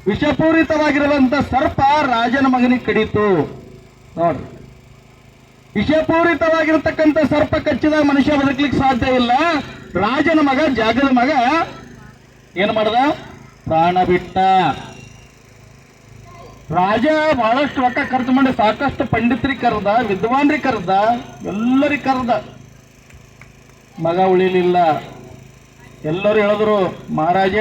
ವಿಷಪೂರಿತವಾಗಿರುವಂತ ಸರ್ಪ ರಾಜನ ಮಗನಿಗೆ ಕಡಿತು. ನೋಡ್ರಿ, ವಿಷಪೂರಿತವಾಗಿರತಕ್ಕಂಥ ಸರ್ಪ ಕಚ್ಚಿದಾಗ ಮನುಷ್ಯ ಬದುಕಲಿಕ್ಕೆ ಸಾಧ್ಯ ಇಲ್ಲ. ರಾಜನ ಮಗ, ಜಾಗದ ಮಗ ಏನ್ ಮಾಡ್ದ? ಪ್ರಾಣ ಬಿಟ್ಟ. ರಾಜ ಬಹಳಷ್ಟು ರೊಕ್ಕ ಖರ್ಚು ಮಾಡಿ ಸಾಕಷ್ಟು ಪಂಡಿತರಿಗೆ ಕರೆದ, ವಿದ್ವಾನ್ರಿಗೆ ಕರೆದ, ಎಲ್ಲರಿಗೆ ಕರೆದ, ಮಗ ಉಳಿಲಿಲ್ಲ. ಎಲ್ಲರೂ ಹೇಳಿದ್ರು, ಮಹಾರಾಜ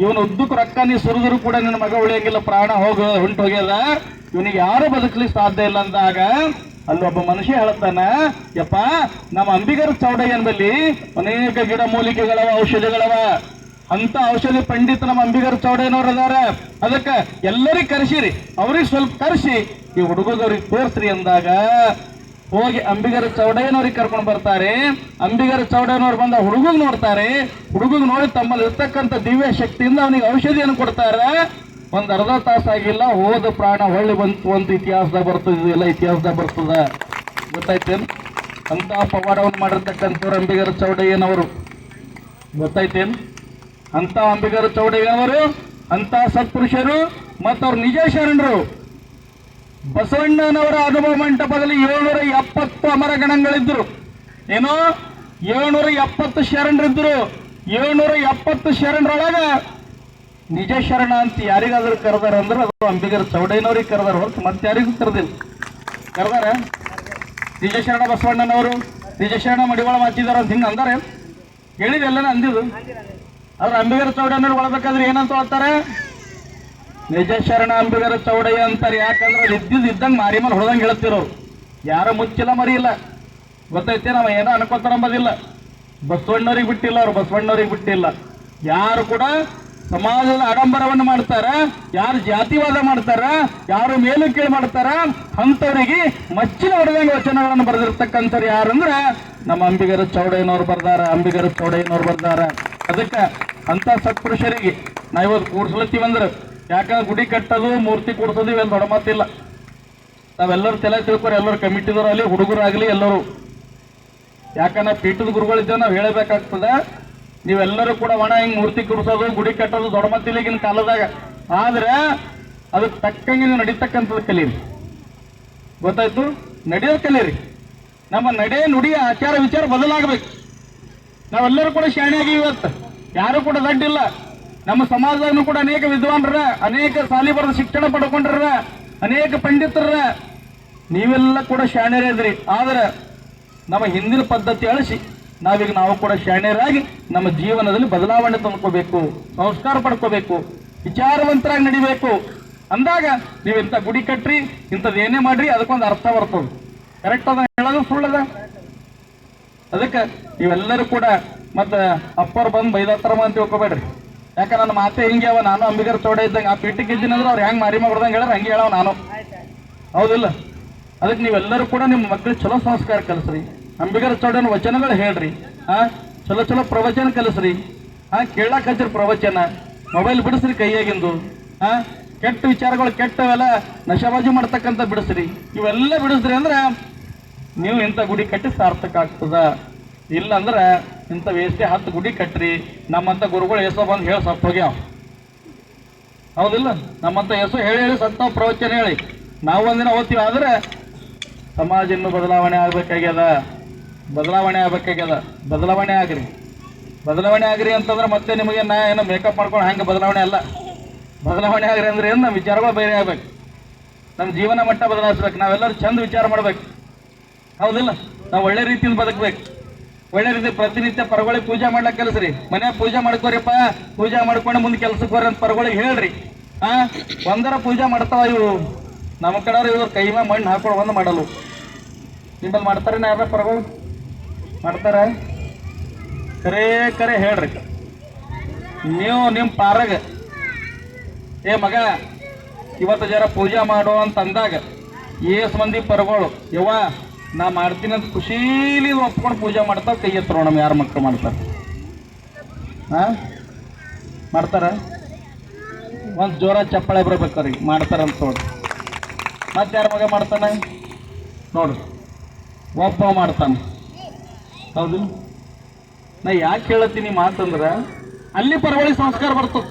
ಇವನು ಉದ್ದಕ್ಕೆ ರೊಕ್ಕ ನೀ ಸುರಿದ್ರು ಕೂಡ ನಿನ್ನ ಮಗ ಉಳಿಯಂಗಿಲ್ಲ, ಪ್ರಾಣ ಹೊಂಟು ಹೋಗ್ಯದ, ಇವನಿಗೆ ಯಾರು ಬದುಕಲಿಕ್ಕೆ ಸಾಧ್ಯ ಇಲ್ಲ ಅಂದಾಗ ಅಲ್ಲೊಬ್ಬ ಮನುಷ್ಯ ಹೇಳ್ತಾನ, ಯಪ್ಪ ನಮ್ಮ ಅಂಬಿಗರ ಚೌಡಯ್ಯನ ಬಲ್ಲಿ ಅನೇಕ ಗಿಡ ಮೂಲಿಕೆಗಳವ, ಔಷಧಿಗಳವ, ಅಂತ ಔಷಧಿ ಪಂಡಿತ ನಮ್ಮ ಅಂಬಿಗರ ಚೌಡಯ್ಯನವ್ರು ಅದಾರ, ಅದಕ್ಕೆ ಎಲ್ಲರಿಗೆ ಕರೆಸಿರಿ, ಅವ್ರಿಗೆ ಸ್ವಲ್ಪ ಕರೆಸಿ ಈ ಹುಡುಗವ್ರಿಗೆ ತೋರಿಸ್ರಿ ಅಂದಾಗ ಹೋಗಿ ಅಂಬಿಗರ ಚೌಡಯ್ಯನವ್ರಿಗೆ ಕರ್ಕೊಂಡು ಬರ್ತಾರೆ. ಅಂಬಿಗರ ಚೌಡಯ್ಯನವ್ರು ಬಂದ ಹುಡುಗಗ್ ನೋಡ್ತಾರೆ. ಹುಡುಗಗ್ ನೋಡಿ ತಮ್ಮಲ್ಲಿ ಇರ್ತಕ್ಕಂಥ ದಿವ್ಯ ಶಕ್ತಿಯಿಂದ ಅವನಿಗೆ ಔಷಧಿಯನ್ನು ಕೊಡ್ತಾರೆ. ಒಂದ್ ಅರ್ಧ ತಾಸಾಗಿಲ್ಲ, ಹೋದ ಪ್ರಾಣ ಹೊಳ್ಳಿ ಬಂತು ಅಂತ ಇತಿಹಾಸದಾಗ ಬರ್ತದೆ, ಎಲ್ಲ ಇತಿಹಾಸದಾಗ ಬರ್ತದ. ಗೊತ್ತಾಯ್ತೇನು? ಅಂತ ಪವಾಡವನ್ನು ಮಾಡಿರ್ತಕ್ಕಂಥವ್ರು ಅಂಬಿಗರ ಚೌಡಯ್ಯನವರು. ಗೊತ್ತಾಯ್ತೇನು? ಅಂತ ಅಂಬಿಗರ ಚೌಡಯ್ಯನವರು ಅಂತ ಸತ್ಪುರುಷರು ಮತ್ತು ಅವ್ರ ನಿಜ ಶರಣರು. ಬಸವಣ್ಣನವರ ಅನುಭವ ಮಂಟಪದಲ್ಲಿ 770 ಅಮರಗಣಗಳಿದ್ರು. ಏನೋ 770 ಶರಣರಿದ್ರು. 770 ಶರಣರೊಳಗ ನಿಜ ಶರಣ ಅಂತ ಯಾರಿಗಾದ್ರೂ ಕರೆದಾರ ಅಂದ್ರೆ ಅದು ಅಂಬಿಗರ ಚೌಡಯ್ಯನವ್ರಿಗೆ ಕರೆದಾರ ಹೊರತು ಮತ್ತೆ ಯಾರಿಗೂ ಕರೆದಿಲ್ಲ. ಕರೆದಾರ? ನಿಜ ಶರಣ ಬಸವಣ್ಣನವರು, ನಿಜ ಶರಣ ಮಡಿವಾಳ ಮಾಚಿದಾರ ಅಂತ ಹಿಂಗೆ ಅಂದಾರೆ, ಹೇಳಿದೆಲ್ಲನ ಅಂದಿದ್ದು. ಆದ್ರೆ ಅಂಬಿಗರ ಚೌಡಯ್ಯನವ್ರು ಒಳಬೇಕಾದ್ರೆ ಏನಂತ ಹೇಳ್ತಾರೆ? ನಿಜ ಶರಣ ಅಂಬಿಗರ ಚೌಡಯ್ಯ ಅಂತಾರೆ. ಯಾಕಂದ್ರೆ ಇದ್ದಂಗೆ ಮಾರಿ ಮೇಲೆ ಹೊಡೆದಂಗೆ ಹೇಳ್ತಿರೋರು, ಯಾರು ಮುಚ್ಚಿಲ್ಲ ಮರಿಯಿಲ್ಲ. ಗೊತ್ತೈತೆ? ನಾವು ಏನೋ ಅನ್ಕೋತಾರಂಬೋದಿಲ್ಲ. ಬಸವಣ್ಣವ್ರಿಗೆ ಬಿಟ್ಟಿಲ್ಲ, ಅವ್ರು ಬಸವಣ್ಣವ್ರಿಗೆ ಬಿಟ್ಟಿಲ್ಲ. ಯಾರು ಕೂಡ ಸಮಾಜದ ಆಡಂಬರವನ್ನು ಮಾಡ್ತಾರ, ಯಾರು ಜಾತಿವಾದ ಮಾಡ್ತಾರ, ಯಾರು ಮೇಲು ಕೀಳು ಮಾಡ್ತಾರ, ಅಂಥವರಿಗೆ ಮಚ್ಚಿನ ಹೊಡೆದಂಗೆ ವಚನಗಳನ್ನು ಬರೆದಿರ್ತಕ್ಕಂಥವ್ರು ಯಾರಂದ್ರೆ ನಮ್ಮ ಅಂಬಿಗರ ಚೌಡಯ್ಯನವ್ರು ಬರ್ದಾರ, ಅಂಬಿಗರ ಚೌಡಯ್ಯನವ್ರು ಬರ್ದಾರ. ಅದಕ್ಕೆ ಅಂತ ಸತ್ಪುರುಷರಿಗೆ ನಾವು ಇವತ್ತು ಕೂಡ್ಸ್ಲತ್ತೀವಂದ್ರೆ, ಯಾಕಂದ್ರೆ ಗುಡಿ ಕಟ್ಟೋದು, ಮೂರ್ತಿ ಕೂಡ್ಸೋದು ಇವೆಲ್ಲ ದೊಡ್ಡ ಮಾತಿಲ್ಲ. ನಾವೆಲ್ಲರೂ ತಲೆ ತಿಳ್ಕೊರಿ, ಎಲ್ಲರೂ ಕಮಿಟಿದವರಲ್ಲಿ, ಹುಡುಗರಾಗಲಿ ಎಲ್ಲರೂ. ಯಾಕಂದ್ರೆ ಪೀಠದ ಗುರುಗಳಿದ್ದೇವೆ, ನಾವು ಹೇಳಬೇಕಾಗ್ತದೆ. ನೀವೆಲ್ಲರೂ ಕೂಡ ಒಣ ಹಿಂಗೆ ಮೂರ್ತಿ ಕೂಡ್ಸೋದು, ಗುಡಿ ಕಟ್ಟೋದು ದೊಡ್ಡ ಮಾತಿಲ್ಲ ಈಗಿನ ಕಾಲದಾಗ. ಆದ್ರೆ ಅದಕ್ಕೆ ತಕ್ಕಂಗೆ ನೀವು ನಡೀತಕ್ಕಂಥದ್ದು ಕಲೀರಿ. ಗೊತ್ತಾಯ್ತು? ನಡೆಯೋದು ಕಲೀರಿ. ನಮ್ಮ ನಡೆ ನುಡಿಯ ಆಚಾರ ವಿಚಾರ ಬದಲಾಗಬೇಕು. ನಾವೆಲ್ಲರೂ ಕೂಡ ಶಾಣೆಯಾಗಿ ಇವತ್ತು ಯಾರು ಕೂಡ ದಡ್ಡಿಲ್ಲ. ನಮ್ಮ ಸಮಾಜದಾಗೂ ಕೂಡ ಅನೇಕ ವಿದ್ವಾನ್ರ, ಅನೇಕ ಸಾಲಿ ಬರೆದ ಶಿಕ್ಷಣ ಪಡ್ಕೊಂಡ್ರ, ಅನೇಕ ಪಂಡಿತರ, ನೀವೆಲ್ಲ ಕೂಡ ಶಾಣ್ಯರೇ ಇದ್ರಿ. ಆದ್ರೆ ನಮ್ಮ ಹಿಂದಿನ ಪದ್ಧತಿ ಅಳಿಸಿ ನಾವು ಕೂಡ ಶಾಣ್ಯರಾಗಿ ನಮ್ಮ ಜೀವನದಲ್ಲಿ ಬದಲಾವಣೆ ತಂದ್ಕೋಬೇಕು, ಸಂಸ್ಕಾರ ಪಡ್ಕೋಬೇಕು, ವಿಚಾರವಂತರಾಗಿ ನಡಿಬೇಕು ಅಂದಾಗ ನೀವು ಇಂಥ ಗುಡಿ ಕಟ್ರಿ, ಇಂಥದ್ದು ಏನೇ ಮಾಡ್ರಿ, ಅದಕ್ಕೊಂದು ಅರ್ಥ ಬರ್ತದೆ. ಕರೆಕ್ಟ್ ಅದ ಹೇಳೋದು ಸುಳ್ಳದ? ಅದಕ್ಕೆ ನೀವೆಲ್ಲರೂ ಕೂಡ ಮತ್ತೆ ಅಪ್ಪರು ಬಂದು ಬೈದತ್ತರಮ ಅಂತ ತಿಳ್ಕೊಬೇಡ್ರಿ. ಯಾಕೆ ನನ್ನ ಮಾತೆ ಹಿಂಗೆ ಅವ, ನಾನು ಅಂಬಿಗರ ಚೌಡಯ್ಯ ಇದ್ದಂಗೆ ಆ ಪೀಠಕ್ಕೆ ಇದ್ದೀನಂದ್ರೆ ಅವ್ರು ಹೆಂಗೆ ಮಾರಿ ಮಾಡ್ದಂಗೆ ಹೇಳೋರು ಹಂಗೆ ಹೇಳವ ನಾನು. ಹೌದಿಲ್ಲ? ಅದಕ್ಕೆ ನೀವೆಲ್ಲರೂ ಕೂಡ ನಿಮ್ಮ ಮಕ್ಕಳಿಗೆ ಚಲೋ ಸಂಸ್ಕಾರ ಕಲಿಸ್ರಿ, ಅಂಬಿಗರ ಚೌಡಯ್ಯನ ವಚನಗಳು ಹೇಳ್ರಿ, ಚಲೋ ಚಲೋ ಪ್ರವಚನ ಕಲಿಸ್ರಿ, ಕೇಳಕ್ಕೆ ಹಚ್ಚಿರಿ ಪ್ರವಚನ, ಮೊಬೈಲ್ ಬಿಡಿಸ್ರಿ ಕೈಯಾಗಿಂದು, ಕೆಟ್ಟ ವಿಚಾರಗಳು, ಕೆಟ್ಟವೆಲ್ಲ ನಶಾಬಾಜಿ ಮಾಡ್ತಕ್ಕಂಥ ಬಿಡಿಸ್ರಿ. ಇವೆಲ್ಲ ಬಿಡಿಸ್ರಿ ಅಂದ್ರೆ ನೀವು ಇಂಥ ಗುಡಿ ಕಟ್ಟಿ ಸಾರ್ಥಕ ಆಗ್ತದ. ಇಲ್ಲ ಅಂದ್ರೆ ಇಂಥ ವೇಸ್ಟೆ 10 ಗುಡಿ ಕಟ್ಟ್ರಿ. ನಮ್ಮಂಥ ಗುರುಗಳು ಎಸೋ ಬಂದು ಹೇಳಿ ಸತ್ತು ಹೋಗ್ಯಾವ. ಹೌದಿಲ್ಲ? ನಮ್ಮಂಥ ಎಸೋ ಹೇಳಿ ಹೇಳಿ ಸತ್ತಾವ ಪ್ರವಚನ ಹೇಳಿ. ನಾವು ಒಂದಿನ ಓದ್ತೀವಿ. ಆದ್ರೆ ಸಮಾಜ ಇನ್ನೂ ಬದಲಾವಣೆ ಆಗ್ಬೇಕಾಗ್ಯದ. ಬದಲಾವಣೆ ಆಗ್ರಿ. ಬದಲಾವಣೆ ಆಗ್ರಿ ಅಂತಂದ್ರೆ ಮತ್ತೆ ನಿಮಗೆ ನಾ ಏನೋ ಮೇಕಪ್ ಮಾಡ್ಕೊಂಡು ಹಂಗೆ ಬದಲಾವಣೆ ಅಲ್ಲ. ಬದಲಾವಣೆ ಆಗ್ರಿ ಅಂದ್ರೆ ಏನು? ನಮ್ಮ ವಿಚಾರಗಳು ಬೇರೆ ಆಗ್ಬೇಕು, ನಮ್ಮ ಜೀವನ ಮಟ್ಟ ಬದಲಾಯಿಸ್ಬೇಕು, ನಾವೆಲ್ಲರೂ ಚಂದ ವಿಚಾರ ಮಾಡ್ಬೇಕು. ಹೌದಿಲ್ಲ? ನಾವು ಒಳ್ಳೆ ರೀತಿಯಿಂದ ಬದುಕಬೇಕು. ಒಳ್ಳೆ ರೀತಿ ಪ್ರತಿನಿತ್ಯ ಪರಗಳಿಗೆ ಪೂಜೆ ಮಾಡ್ಲಿಕ್ಕೆ ಕಲಿಸ್ರಿ. ಮನ್ಯಾಗ ಪೂಜೆ ಮಾಡ್ಕೋರಿಪ್ಪ, ಪೂಜೆ ಮಾಡ್ಕೊಂಡು ಮುಂದೆ ಕೆಲ್ಸಕ್ಕೆ ಹೋರಿ ಅಂತ ಪರಗಳಿಗೆ ಹೇಳ್ರಿ. ಒಂದರ ಪೂಜೆ ಮಾಡ್ತಾವ ಇವು. ನಮ್ಮ ಕಡೆಯವ್ರು ಇವ್ರು ಕೈ ಮೇಲೆ ಮಣ್ಣು ಹಾಕೊಂಡು ಒಂದು ಮಾಡಲು. ನಿಮ್ಮಲ್ಲಿ ಮಾಡ್ತಾರೆ ಯಾರ ಪರಗಳು ಮಾಡ್ತಾರ? ಕರೆ ಹೇಳ್ರಿ. ನೀವು ನಿಮ್ಮ ಪಾರಾಗ ಏ ಮಗ ಇವತ್ತು ಜರ ಪೂಜೆ ಮಾಡೋ ಅಂತ ಅಂದಾಗ ಏಸ್ ಮಂದಿ ಪರಗಳು ಯವ್ವ ನಾ ಮಾಡ್ತೀನಿ ಅಂತ ಖುಷೀಲಿ ಒಪ್ಕೊಂಡು ಪೂಜೆ ಮಾಡ್ತಾವ. ಕೈ ಎತ್ತರೋ ನಮ್ಮ ಯಾರ ಮಕ್ಕಳು ಮಾಡ್ತಾರೆ? ಮಾಡ್ತಾರ? ಒಂದು ಜೋರ ಚಪ್ಪಾಳೆ ಬರ್ಬೇಕ್ರಿ ಮಾಡ್ತಾರಂತ ನೋಡ್ರಿ. ಮತ್ತೆ ಯಾರ ಮಗ ಮಾಡ್ತಾನೆ ನೋಡ್ರಿ? ಒಬ್ಬ ಮಾಡ್ತಾನೆ. ಹೌದು? ನಾ ಯಾಕೆ ಹೇಳತ್ತೀನಿ ಮಾತಂದ್ರೆ ಅಲ್ಲಿ ಪರವಳಿ ಸಂಸ್ಕಾರ ಬರ್ತದೆ.